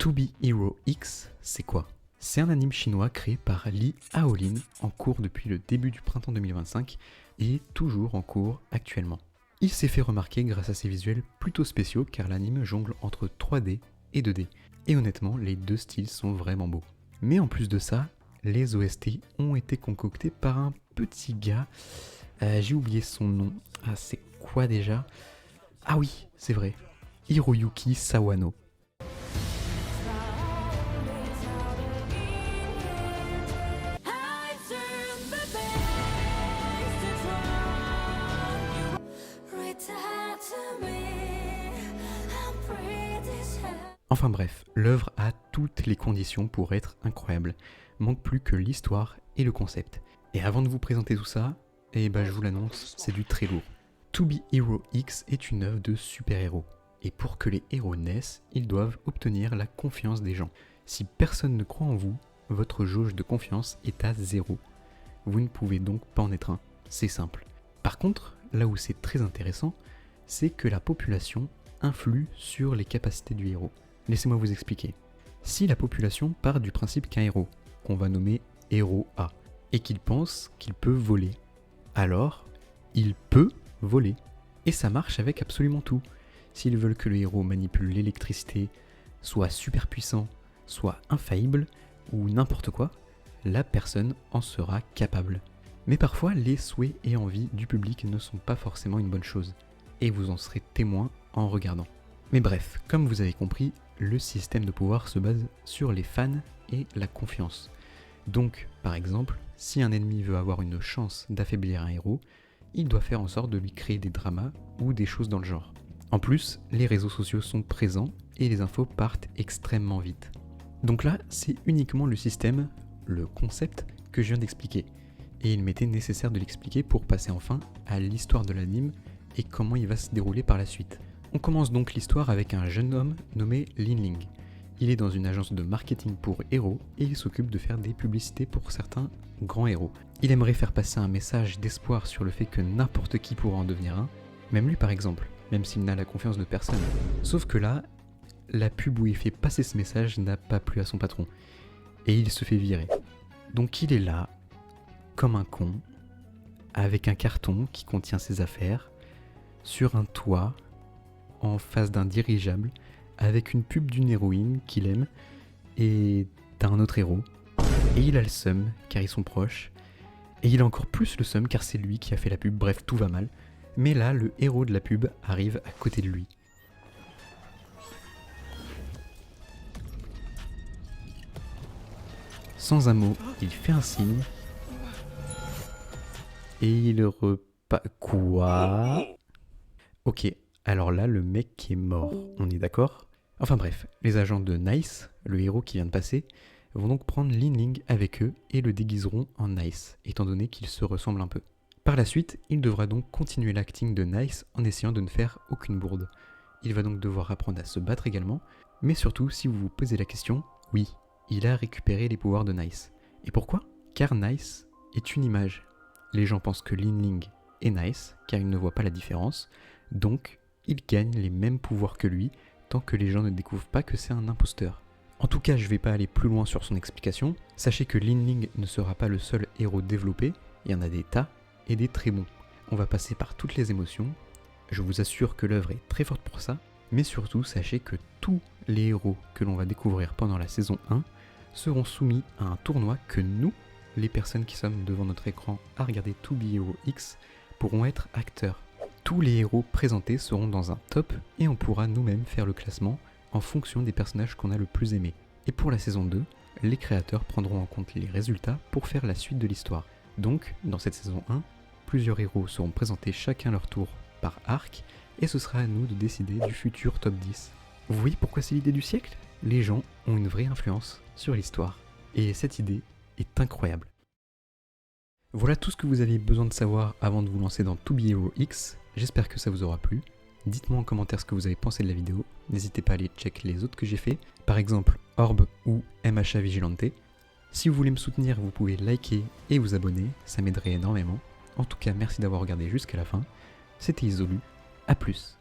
To Be Hero X, c'est quoi? C'est un anime chinois créé par Lee Aolin, en cours depuis le début du printemps 2025 et toujours en cours actuellement. Il s'est fait remarquer grâce à ses visuels plutôt spéciaux car l'anime jongle entre 3D et 2D. Et honnêtement, les deux styles sont vraiment beaux. Mais en plus de ça, les OST ont été concoctés par un petit gars, j'ai oublié son nom, c'est quoi déjà? Ah oui, c'est vrai, Hiroyuki Sawano. Enfin bref, l'œuvre a toutes les conditions pour être incroyable. Manque plus que l'histoire et le concept. Et avant de vous présenter tout ça, je vous l'annonce, c'est du très lourd. To Be Hero X est une œuvre de super-héros. Et pour que les héros naissent, ils doivent obtenir la confiance des gens. Si personne ne croit en vous, votre jauge de confiance est à 0. Vous ne pouvez donc pas en être un. C'est simple. Par contre, là où c'est très intéressant, c'est que la population influe sur les capacités du héros. Laissez-moi vous expliquer. Si la population part du principe qu'un héros, qu'on va nommer héros A, et qu'il pense qu'il peut voler, alors il peut voler. Et ça marche avec absolument tout. S'ils veulent que le héros manipule l'électricité, soit super puissant, soit infaillible, ou n'importe quoi, la personne en sera capable. Mais parfois, les souhaits et envies du public ne sont pas forcément une bonne chose, et vous en serez témoin en regardant. Mais bref, comme vous avez compris, le système de pouvoir se base sur les fans et la confiance. Donc, par exemple, si un ennemi veut avoir une chance d'affaiblir un héros, il doit faire en sorte de lui créer des dramas ou des choses dans le genre. En plus, les réseaux sociaux sont présents et les infos partent extrêmement vite. Donc là, c'est uniquement le système, le concept que je viens d'expliquer. Et il m'était nécessaire de l'expliquer pour passer enfin à l'histoire de l'anime et comment il va se dérouler par la suite. On commence donc l'histoire avec un jeune homme nommé Lin Ling. Il est dans une agence de marketing pour héros et il s'occupe de faire des publicités pour certains grands héros. Il aimerait faire passer un message d'espoir sur le fait que n'importe qui pourra en devenir un, même lui par exemple, même s'il n'a la confiance de personne. Sauf que là, la pub où il fait passer ce message n'a pas plu à son patron et il se fait virer. Donc il est là, comme un con, avec un carton qui contient ses affaires, sur un toit, en face d'un dirigeable, avec une pub d'une héroïne qu'il aime et d'un autre héros. Et il a le seum car ils sont proches. Et il a encore plus le seum car c'est lui qui a fait la pub, bref tout va mal. Mais là, le héros de la pub arrive à côté de lui. Sans un mot, il fait un signe. Et il Quoi? Ok. Alors là, le mec est mort, on est d'accord? Enfin bref, les agents de Nice, le héros qui vient de passer, vont donc prendre Lin Ling avec eux et le déguiseront en Nice, étant donné qu'ils se ressemblent un peu. Par la suite, il devra donc continuer l'acting de Nice en essayant de ne faire aucune bourde. Il va donc devoir apprendre à se battre également, mais surtout, si vous vous posez la question, oui, il a récupéré les pouvoirs de Nice. Et pourquoi? Car Nice est une image. Les gens pensent que Lin Ling est Nice, car ils ne voient pas la différence, donc il gagne les mêmes pouvoirs que lui, tant que les gens ne découvrent pas que c'est un imposteur. En tout cas, je vais pas aller plus loin sur son explication, sachez que Lin Ling ne sera pas le seul héros développé, il y en a des tas, et des très bons. On va passer par toutes les émotions, je vous assure que l'œuvre est très forte pour ça, mais surtout sachez que tous les héros que l'on va découvrir pendant la saison 1 seront soumis à un tournoi que nous, les personnes qui sommes devant notre écran à regarder To Be Hero X, pourront être acteurs. Tous les héros présentés seront dans un top et on pourra nous-mêmes faire le classement en fonction des personnages qu'on a le plus aimé. Et pour la saison 2, les créateurs prendront en compte les résultats pour faire la suite de l'histoire. Donc, dans cette saison 1, plusieurs héros seront présentés chacun leur tour par arc et ce sera à nous de décider du futur top 10. Vous voyez pourquoi c'est l'idée du siècle? Les gens ont une vraie influence sur l'histoire. Et cette idée est incroyable. Voilà tout ce que vous aviez besoin de savoir avant de vous lancer dans To Be Hero X. J'espère que ça vous aura plu. Dites-moi en commentaire ce que vous avez pensé de la vidéo. N'hésitez pas à aller check les autres que j'ai fait, par exemple Orb ou MHA Vigilante. Si vous voulez me soutenir, vous pouvez liker et vous abonner, ça m'aiderait énormément. En tout cas, merci d'avoir regardé jusqu'à la fin. C'était Isolu, à plus.